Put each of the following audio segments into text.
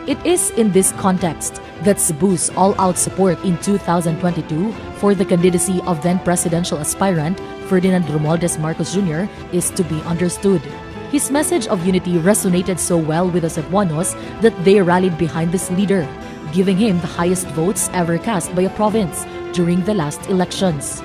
It is in this context that Cebu's all-out support in 2022 for the candidacy of then-presidential aspirant Ferdinand Romualdez Marcos Jr. is to be understood. His message of unity resonated so well with the Cebuanos that they rallied behind this leader, giving him the highest votes ever cast by a province during the last elections.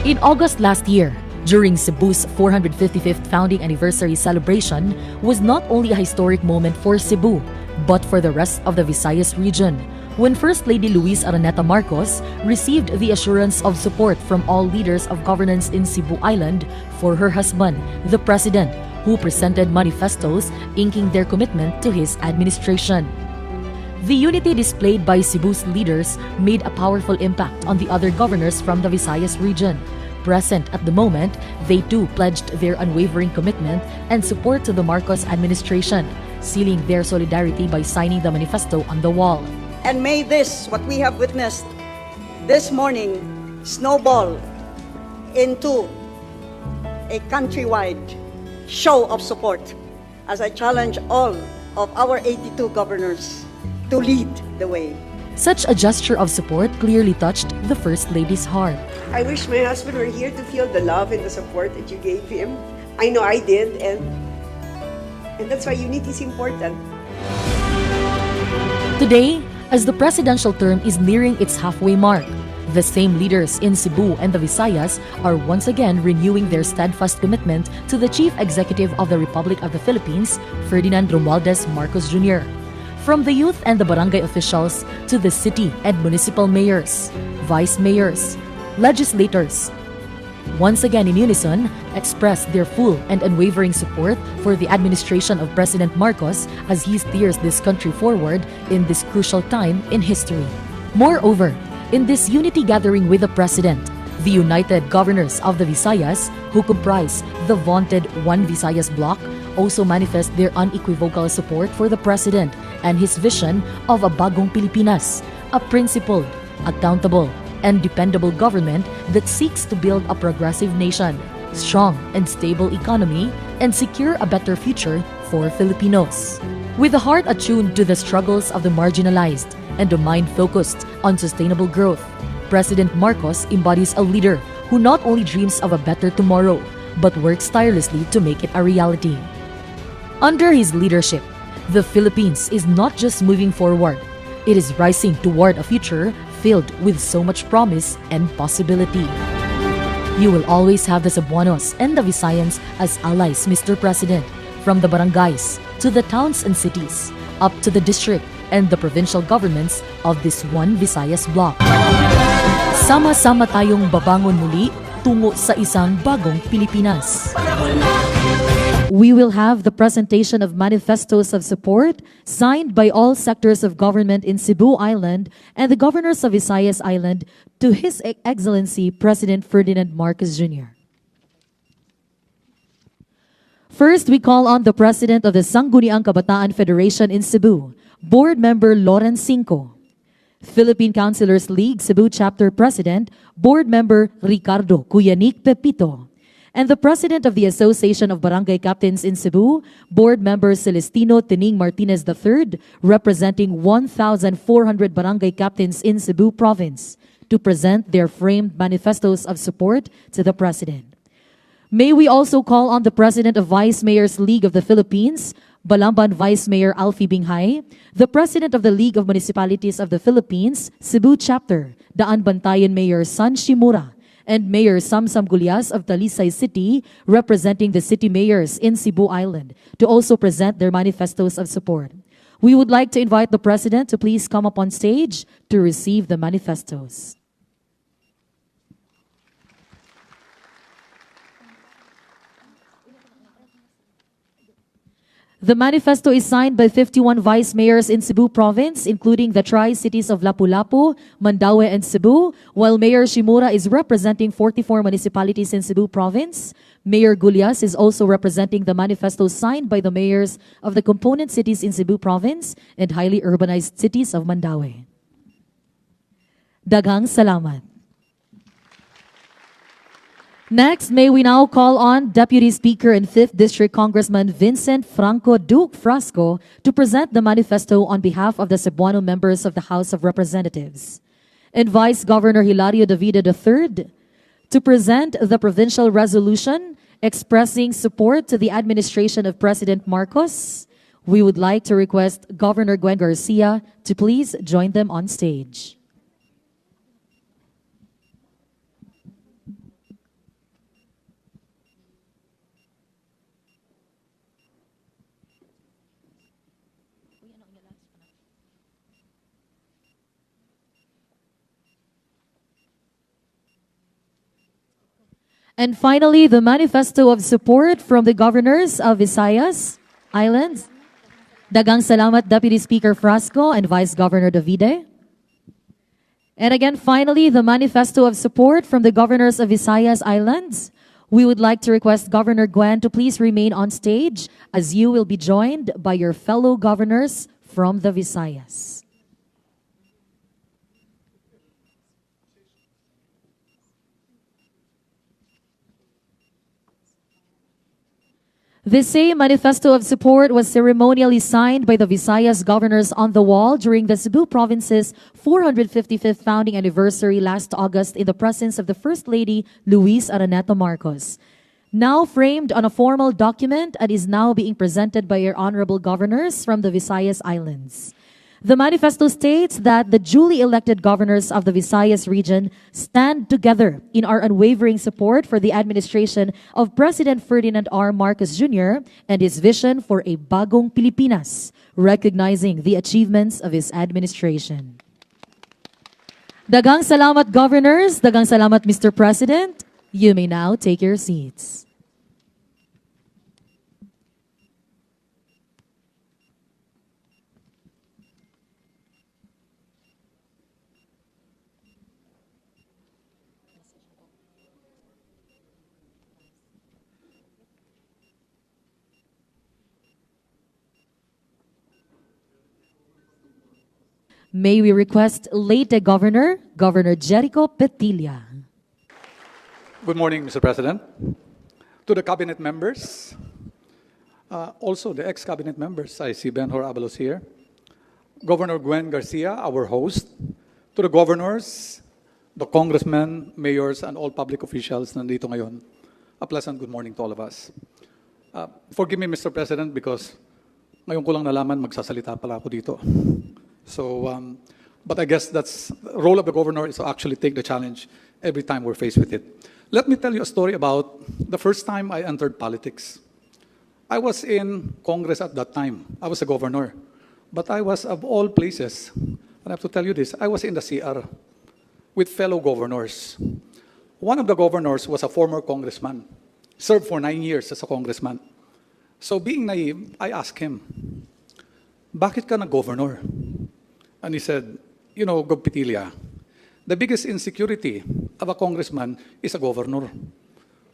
In August last year, during Cebu's 455th founding anniversary celebration, was not only a historic moment for Cebu, but for the rest of the Visayas region, when First Lady Luis Araneta Marcos received the assurance of support from all leaders of governance in Cebu Island for her husband, the President, who presented manifestos inking their commitment to his administration. The unity displayed by Cebu's leaders made a powerful impact on the other governors from the Visayas region. Present at the moment, they too pledged their unwavering commitment and support to the Marcos administration, sealing their solidarity by signing the manifesto on the wall. And may this, what we have witnessed this morning, snowball into a countrywide show of support as I challenge all of our 82 governors to lead the way. Such a gesture of support clearly touched the First Lady's heart. I wish my husband were here to feel the love and the support that you gave him. I know I did, and that's why unity is important. Today, as the presidential term is nearing its halfway mark, the same leaders in Cebu and the Visayas are once again renewing their steadfast commitment to the Chief Executive of the Republic of the Philippines, Ferdinand Romualdez Marcos Jr. From the youth and the barangay officials to the city and municipal mayors, vice mayors, legislators, once again in unison, expressed their full and unwavering support for the administration of President Marcos as he steers this country forward in this crucial time in history. Moreover, in this unity gathering with the President, the united governors of the Visayas, who comprise the vaunted One Visayas Bloc, also manifest their unequivocal support for the President and his vision of a Bagong Pilipinas, a principled, accountable, and dependable government that seeks to build a progressive nation, strong and stable economy, and secure a better future for Filipinos. With a heart attuned to the struggles of the marginalized and a mind focused on sustainable growth, President Marcos embodies a leader who not only dreams of a better tomorrow, but works tirelessly to make it a reality. Under his leadership, the Philippines is not just moving forward, it is rising toward a future filled with so much promise and possibility. You will always have the Cebuanos and the Visayans as allies, Mr. President, from the barangays to the towns and cities, up to the district and the provincial governments of this One Visayas Bloc. Sama-sama tayong babangon muli tungo sa isang bagong Pilipinas. We will have the presentation of manifestos of support signed by all sectors of government in Cebu Island and the governors of Visayas Island to His Excellency President Ferdinand Marcos Jr. First, we call on the President of the Sangguniang Kabataan Federation in Cebu, Board Member Lawrence Cinco, Philippine Councilors League Cebu Chapter President, Board Member Ricardo Cuyanik Pepito, and the President of the Association of Barangay Captains in Cebu, Board Member Celestino Tining Martinez III, representing 1,400 barangay captains in Cebu Province, to present their framed manifestos of support to the President. May we also call on the President of Vice Mayors League of the Philippines, Balamban Vice Mayor Alfie Binghay, the President of the League of Municipalities of the Philippines, Cebu Chapter, Daan Bantayan Mayor San Shimura, and Mayor Samsam Gulyas of Talisay City, representing the city mayors in Cebu Island, to also present their manifestos of support. We would like to invite the President to please come up on stage to receive the manifestos. The manifesto is signed by 51 vice mayors in Cebu Province, including the tri-cities of Lapu-Lapu, Mandaue, and Cebu, while Mayor Shimura is representing 44 municipalities in Cebu Province. Mayor Gulyas is also representing the manifesto signed by the mayors of the component cities in Cebu Province and highly urbanized cities of Mandaue. Daghang salamat. Next, may we now call on Deputy Speaker and 5th District Congressman Vincent Franco Duque Frasco to present the manifesto on behalf of the Cebuano members of the House of Representatives. And Vice Governor Hilario Davide III to present the provincial resolution expressing support to the administration of President Marcos. We would like to request Governor Gwendolyn Garcia to please join them on stage. And finally, the manifesto of support from the governors of Visayas Islands. Dagang salamat, Deputy Speaker Frasco and Vice Governor Davide. And again, finally, the manifesto of support from the governors of Visayas Islands. We would like to request Governor Gwen to please remain on stage as you will be joined by your fellow governors from the Visayas. This same manifesto of support was ceremonially signed by the Visayas governors on the wall during the Cebu Province's 455th founding anniversary last August in the presence of the First Lady, Luis Araneta Marcos. Now framed on a formal document and is now being presented by your honorable governors from the Visayas Islands. The manifesto states that the duly elected governors of the Visayas region stand together in our unwavering support for the administration of President Ferdinand R. Marcos Jr. and his vision for a bagong Pilipinas, recognizing the achievements of his administration. Dagang salamat, governors. Dagang salamat, Mr. President. You may now take your seats. May we request late Governor, Governor Jericho Petilla. Good morning, Mr. President. To the cabinet members, also the ex-cabinet members, I see Ben-Hur Abalos here. Governor Gwen Garcia, our host. To the governors, the congressmen, mayors, and all public officials nandito ngayon, a pleasant good morning to all of us. Forgive me, Mr. President, because ngayon ko lang nalaman magsasalita pala ako dito. So, but I guess that's the role of the governor is to actually take the challenge every time we're faced with it. Let me tell you a story about the first time I entered politics. I was in Congress at that time. I was a governor. But I was, of all places, and I have to tell you this, I was in the CR with fellow governors. One of the governors was a former congressman, served for 9 years as a congressman. So being naive, I asked him, bakit ka na governor? And he said, you know, Gov Petilia, the biggest insecurity of a congressman is a governor.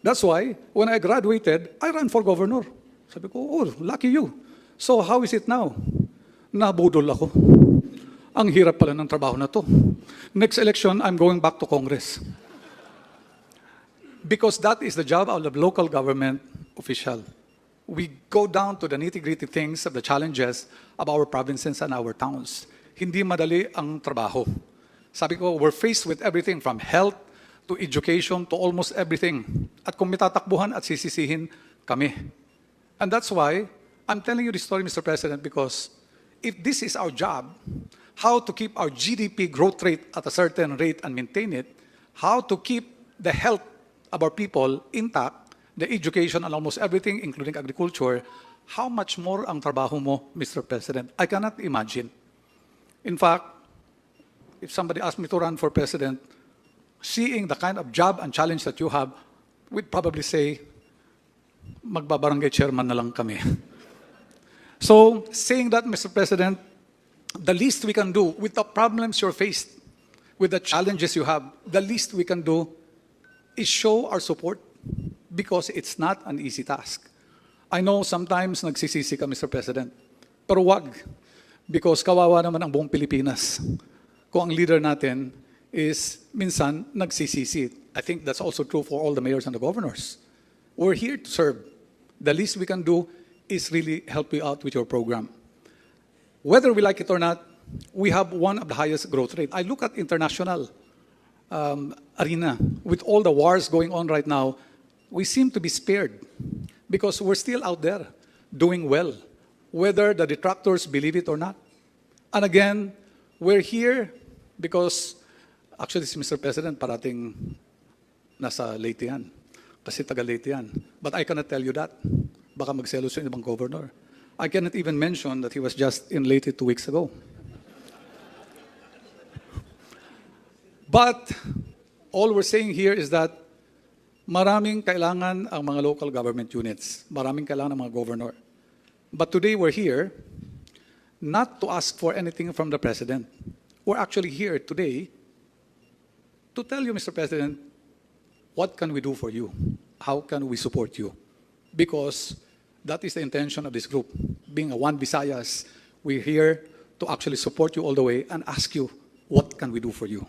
That's why, when I graduated, I ran for governor. Sabi ko, oh, lucky you. So how is it now? Nabudol ako. Ang hirap pala ng trabaho na to. Next election, I'm going back to Congress. Because that is the job of the local government official. We go down to the nitty-gritty things of the challenges of our provinces and our towns. Hindi madali ang trabaho. Sabi ko, we're faced with everything from health to education to almost everything. At kung mitatakbuhan at sisisihin kami. And that's why I'm telling you this story, Mr. President, because if this is our job, how to keep our GDP growth rate at a certain rate and maintain it, how to keep the health of our people intact, the education and almost everything, including agriculture, how much more ang trabaho mo, Mr. President? I cannot imagine. In fact, if somebody asked me to run for president, seeing the kind of job and challenge that you have, we'd probably say, magbabarangay chairman na lang kami. So, saying that, Mr. President, the least we can do with the problems you're faced, with the challenges you have, the least we can do is show our support because it's not an easy task. I know sometimes nagsisisi ka, Mr. President, pero wag. Because kawawa naman ang buong Pilipinas kung ang leader natin is minsan nagsisisi. I think that's also true for all the mayors and the governors. We're here to serve. The least we can do is really help you out with your program. Whether we like it or not, we have one of the highest growth rate. I look at international arena. With all the wars going on right now, we seem to be spared because we're still out there doing well, whether the detractors believe it or not. And again, we're here because, actually, si Mr. President, parating nasa Leyte yan. Kasi taga Leyte yan. But I cannot tell you that. Baka magselos yung ibang governor. I cannot even mention that he was just in Leyte 2 weeks ago. But all we're saying here is that maraming kailangan ang mga local government units. Maraming kailangan ang mga governor. But today we're here not to ask for anything from the President. We're actually here today to tell you, Mr. President, what can we do for you? How can we support you? Because that is the intention of this group. Being a One Visayas, we're here to actually support you all the way and ask you, what can we do for you?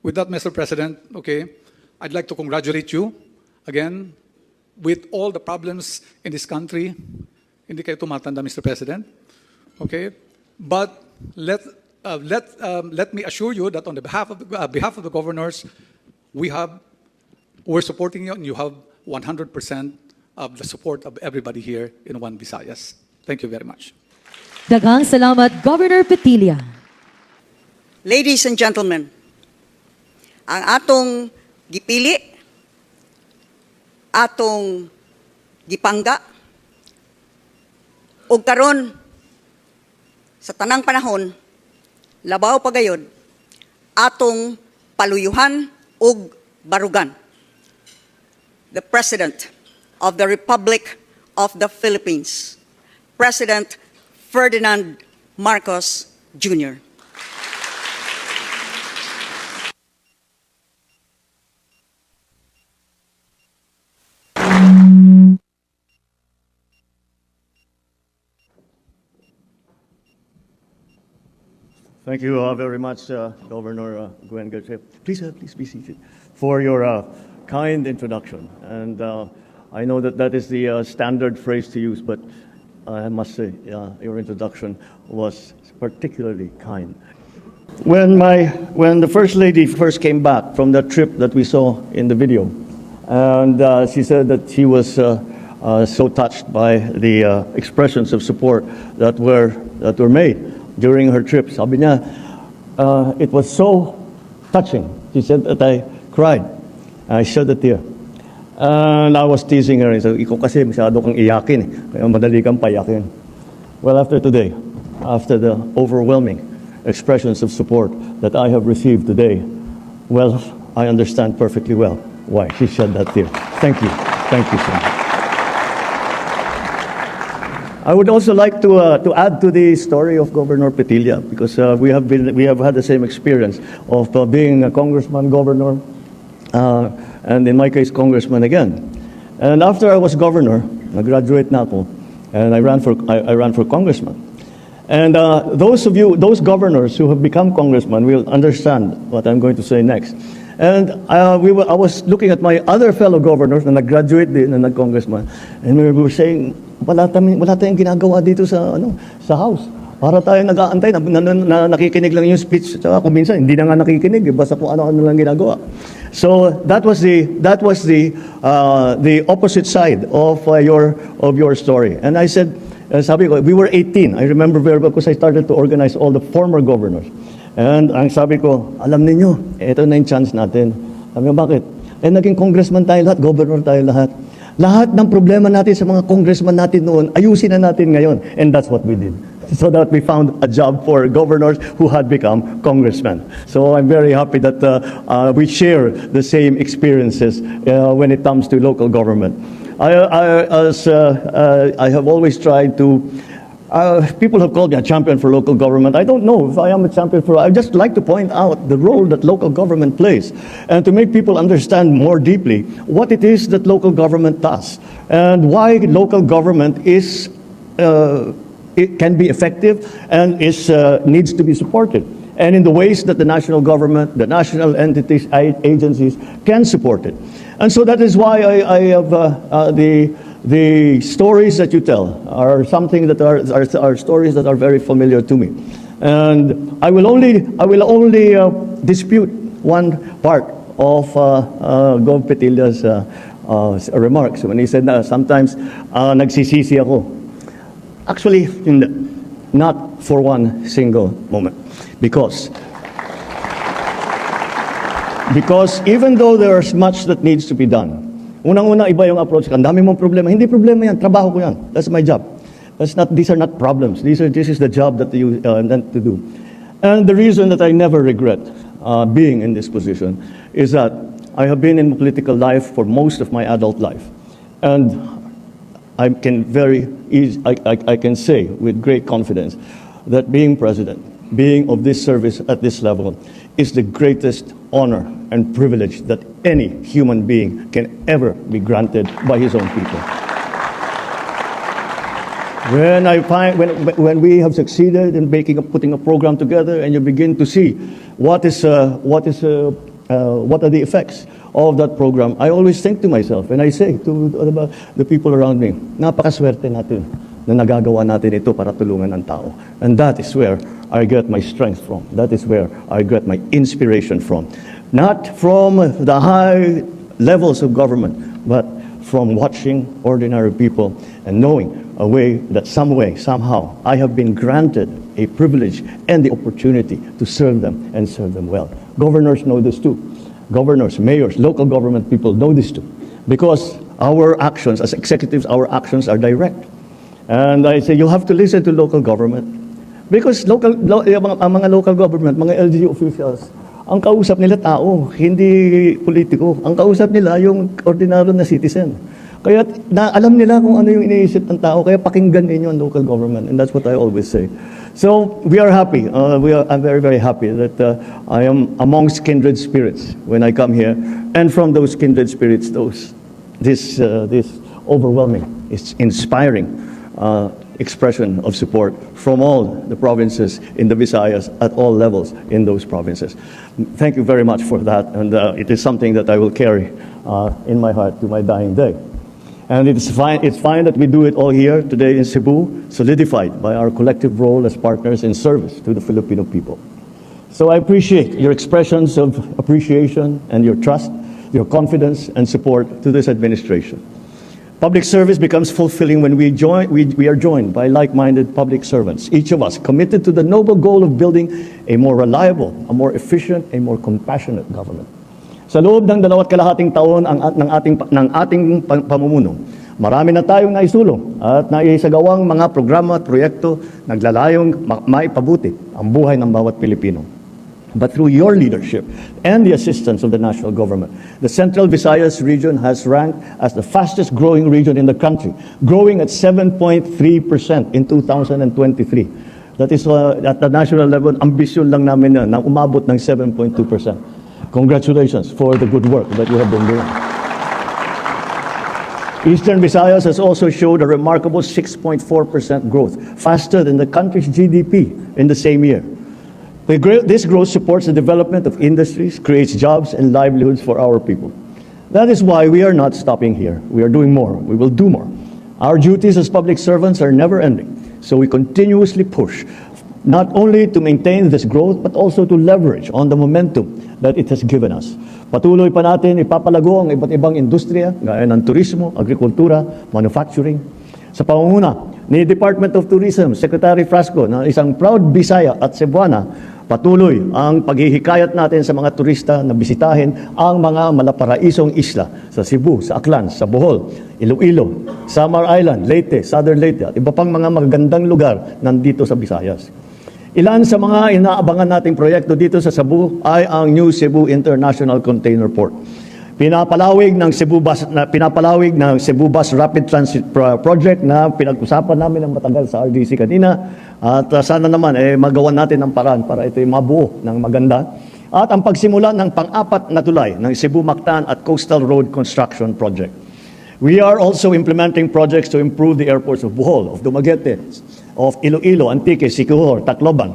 With that, Mr. President, okay, I'd like to congratulate you again with all the problems in this country. Hindi kayo tumatanda, Mr. President. Okay? But let me assure you that on the behalf of the governors, we're supporting you and you have 100% of the support of everybody here in One Visayas. Thank you very much. Daghang salamat, Governor Petilla. Ladies and gentlemen, ang atong gipili, atong gipangga, ug karon sa tanang panahon, labaw pagayod, atong paluyuhan ug barugan. The President of the Republic of the Philippines, President Ferdinand Marcos Jr. Thank you very much, Governor Gwendolyn Garcia. Please be seated for your kind introduction. And I know that is the standard phrase to use, but I must say your introduction was particularly kind. When the First Lady first came back from that trip that we saw in the video, and she said that she was so touched by the expressions of support that were made during her trip. Sabi niya, it was so touching. She said that I cried. I shed a tear. And I was teasing her. So, ikaw kasi masyado kang iyakin. Kaya madali kang payakin. Well, after today, after the overwhelming expressions of support that I have received today, well, I understand perfectly well why she shed that tear. Thank you. Thank you so much. I would also like to add to the story of Governor Petilla, because we have had the same experience of being a congressman, governor, and in my case, congressman again. And after I was governor, nag-graduate na ako, and I ran for congressman. And those governors who have become congressmen will understand what I'm going to say next. And I was looking at my other fellow governors na nag-graduate din na nag-congressman, and we were saying, wala tayong ginagawa dito sa house. Para tayo nag-aantay, nakikinig lang yung speech. Saka kung minsan, hindi na nga nakikinig, basta kung ano-ano lang ginagawa. So that was the opposite side of your story. And I said, sabi ko, we were 18. I remember very well because I started to organize all the former governors. And ang sabi ko, alam ninyo, ito na yung chance natin. Sabi ko, bakit? Naging congressman tayo lahat, governor tayo lahat. Lahat ng problema natin sa mga congressman natin noon, ayusin na natin ngayon. And that's what we did. So that we found a job for governors who had become congressmen. So I'm very happy that we share the same experiences when it comes to local government. I have always tried to people have called me a champion for local government. I don't know if I am a champion for. I just like to point out the role that local government plays, and to make people understand more deeply what it is that local government does, and why local government is it can be effective and is needs to be supported. and in the ways that the national government, the national entities, agencies can support it. And so that is why I have the stories that you tell are something that are stories that are very familiar to me. And I will only dispute one part of Gov. Petilla's remarks when he said na sometimes nagsisisi ako. Actually, not for one single moment. Because even though there is much that needs to be done, unang-una iba yung approach ka, ang dami mong problema. Hindi problema yan, trabaho ko yan. That's my job. These are not problems. This is the job that you meant to do. And the reason that I never regret being in this position is that I have been in political life for most of my adult life. And I can say with great confidence that being president, being of this service at this level, is the greatest honor and privilege that any human being can ever be granted by his own people. When we have succeeded in putting a program together, and you begin to see what are the effects of that program, I always think to myself, and I say to the people around me, napakaswerte natin na nagagawa natin ito para tulungan ang tao. And that is where I get my strength from. That is where I get my inspiration from. Not from the high levels of government, but from watching ordinary people and knowing somehow, I have been granted a privilege and the opportunity to serve them and serve them well. Governors know this too. Governors, mayors, local government people know this too. Because our actions, as executives, our actions are direct. And I say, you have to listen to local government. Because ang mga local government, mga LGU officials, ang kausap nila tao, hindi politiko. Ang kausap nila yung ordinaryo na citizen. Kaya alam nila kung ano yung iniisip ng tao, kaya pakinggan ninyo ang local government. And that's what I always say. So we are happy. I'm very, very happy that I am amongst kindred spirits when I come here. And from those kindred spirits, this overwhelming, it's inspiring expression of support from all the provinces in the Visayas at all levels in those provinces. Thank you very much for that, and it is something that I will carry in my heart to my dying day. And it's fine that we do it all here today in Cebu, solidified by our collective role as partners in service to the Filipino people. So I appreciate your expressions of appreciation and your trust, your confidence and support to this administration. Public service becomes fulfilling when we are joined by like-minded public servants, each of us committed to the noble goal of building a more reliable, a more efficient, a more compassionate government. Sa loob ng 2.5 taon ng ating pamumuno, marami na tayong naisulong at naisagawang mga programa at proyekto naglalayong maipabuti ang buhay ng bawat Pilipino. But through your leadership and the assistance of the national government, the Central Visayas region has ranked as the fastest growing region in the country, growing at 7.3% in 2023. That is at the national level, ambisyon lang namin na umabot ng 7.2%. Congratulations for the good work that you have been doing. Eastern Visayas has also showed a remarkable 6.4% growth, faster than the country's GDP in the same year. This growth supports the development of industries, creates jobs and livelihoods for our people. That is why we are not stopping here. We are doing more. We will do more. Our duties as public servants are never ending. So we continuously push, not only to maintain this growth, but also to leverage on the momentum that it has given us. Patuloy pa natin ipapalago ang iba't ibang industriya, gaya ng turismo, agrikultura, manufacturing. Sa pangunguna ni Department of Tourism, Secretary Frasco, na isang proud Bisaya at Cebuana, patuloy ang paghihikayat natin sa mga turista na bisitahin ang mga malaparaisong isla sa Cebu, sa Aklan, sa Bohol, Iloilo, Samar Island, Leyte, Southern Leyte, at iba pang mga magagandang lugar nandito sa Visayas. Ilan sa mga inaabangan nating proyekto dito sa Cebu ay ang New Cebu International Container Port. Pinapalawig ng Cebu Bus Rapid Transit Project na pinag-usapan namin ng matagal sa RDC kanina, at sana naman magawa natin ng paraan para ito mabuo ng maganda. At ang pagsimula ng pang-apat na tulay ng Cebu Mactan at Coastal Road Construction Project. We are also implementing projects to improve the airports of Bohol, of Dumaguete, of Iloilo, Antique, Siquijor, Tacloban.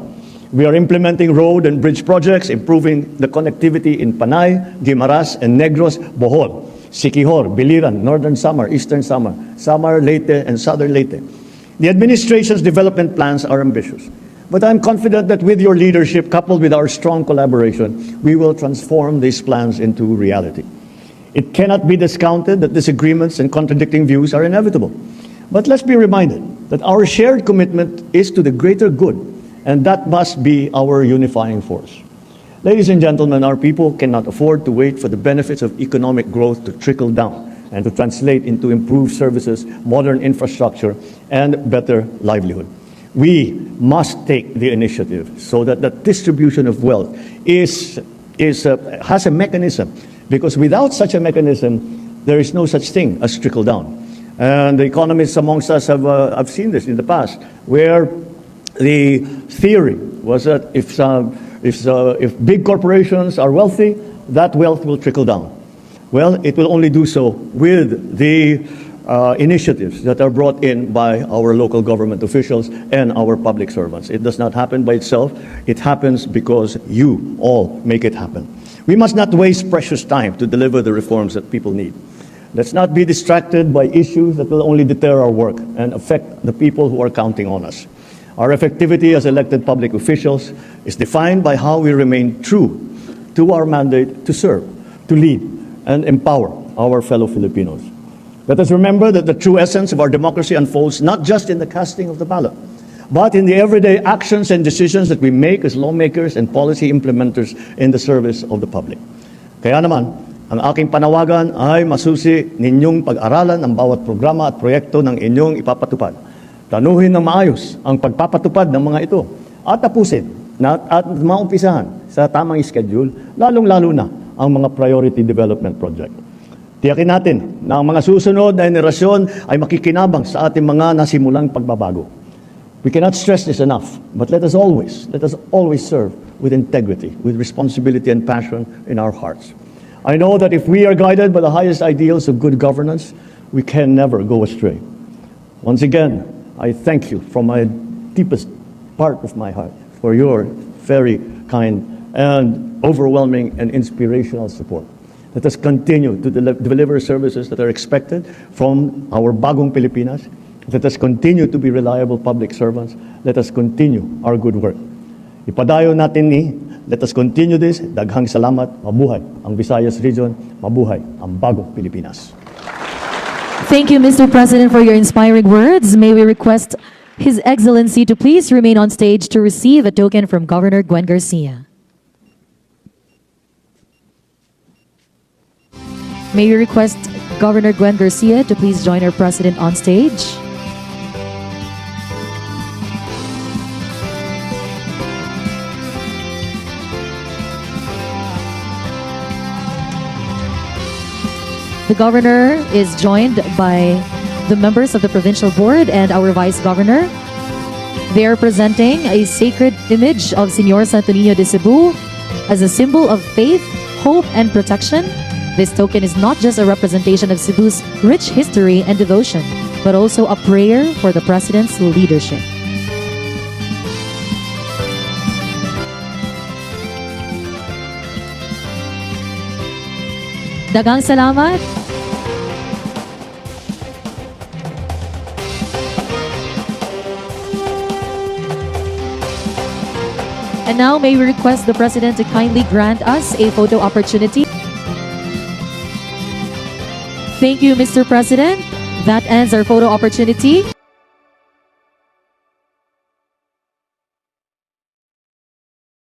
We are implementing road and bridge projects, improving the connectivity in Panay, Guimaras, and Negros, Bohol, Siquijor, Biliran, Northern Samar, Eastern Samar, Samar, Leyte, and Southern Leyte. The administration's development plans are ambitious, but I'm confident that with your leadership, coupled with our strong collaboration, we will transform these plans into reality. It cannot be discounted that disagreements and contradicting views are inevitable. But let's be reminded that our shared commitment is to the greater good, and that must be our unifying force. Ladies and gentlemen, our people cannot afford to wait for the benefits of economic growth to trickle down and to translate into improved services, modern infrastructure, and better livelihood. We must take the initiative so that the distribution of wealth has a mechanism, because without such a mechanism, there is no such thing as trickle down. And the economists amongst us have seen this in the past, where the theory was that if big corporations are wealthy, that wealth will trickle down. Well, it will only do so with the initiatives that are brought in by our local government officials and our public servants. It does not happen by itself. It happens because you all make it happen. We must not waste precious time to deliver the reforms that people need. Let's not be distracted by issues that will only deter our work and affect the people who are counting on us. Our effectivity as elected public officials is defined by how we remain true to our mandate to serve, to lead, and empower our fellow Filipinos. Let us remember that the true essence of our democracy unfolds not just in the casting of the ballot, but in the everyday actions and decisions that we make as lawmakers and policy implementers in the service of the public. Kaya naman, ang aking panawagan ay masusi ninyong pag-aralan ang bawat programa at proyekto ng inyong ipapatupad. Planuhin ng maayos ang pagpapatupad ng mga ito at tapusin at maumpisahan sa tamang schedule, lalong-lalo na ang mga priority development project. Tiyakin natin na ang mga susunod na henerasyon ay makikinabang sa ating mga nasimulang pagbabago. We cannot stress this enough, but let us always serve with integrity, with responsibility and passion in our hearts. I know that if we are guided by the highest ideals of good governance, we can never go astray. Once again, I thank you from my deepest part of my heart for your very kind and overwhelming and inspirational support. Let us continue to deliver services that are expected from our bagong Pilipinas. Let us continue to be reliable public servants. Let us continue our good work. Ipadayo natin ni, let us continue this. Daghang salamat. Mabuhay ang Visayas region. Mabuhay ang bagong Pilipinas. Thank you, Mr. President, for your inspiring words. May we request His Excellency to please remain on stage to receive a token from Governor Gwen Garcia. May we request Governor Gwen Garcia to please join our President on stage. The Governor is joined by the members of the Provincial Board and our Vice Governor. They are presenting a sacred image of Señor Santo Niño de Cebu as a symbol of faith, hope, and protection. This token is not just a representation of Cebu's rich history and devotion, but also a prayer for the President's leadership. Daghang salamat. And now may we request the President to kindly grant us a photo opportunity. Thank you, Mr. President. That ends our photo opportunity.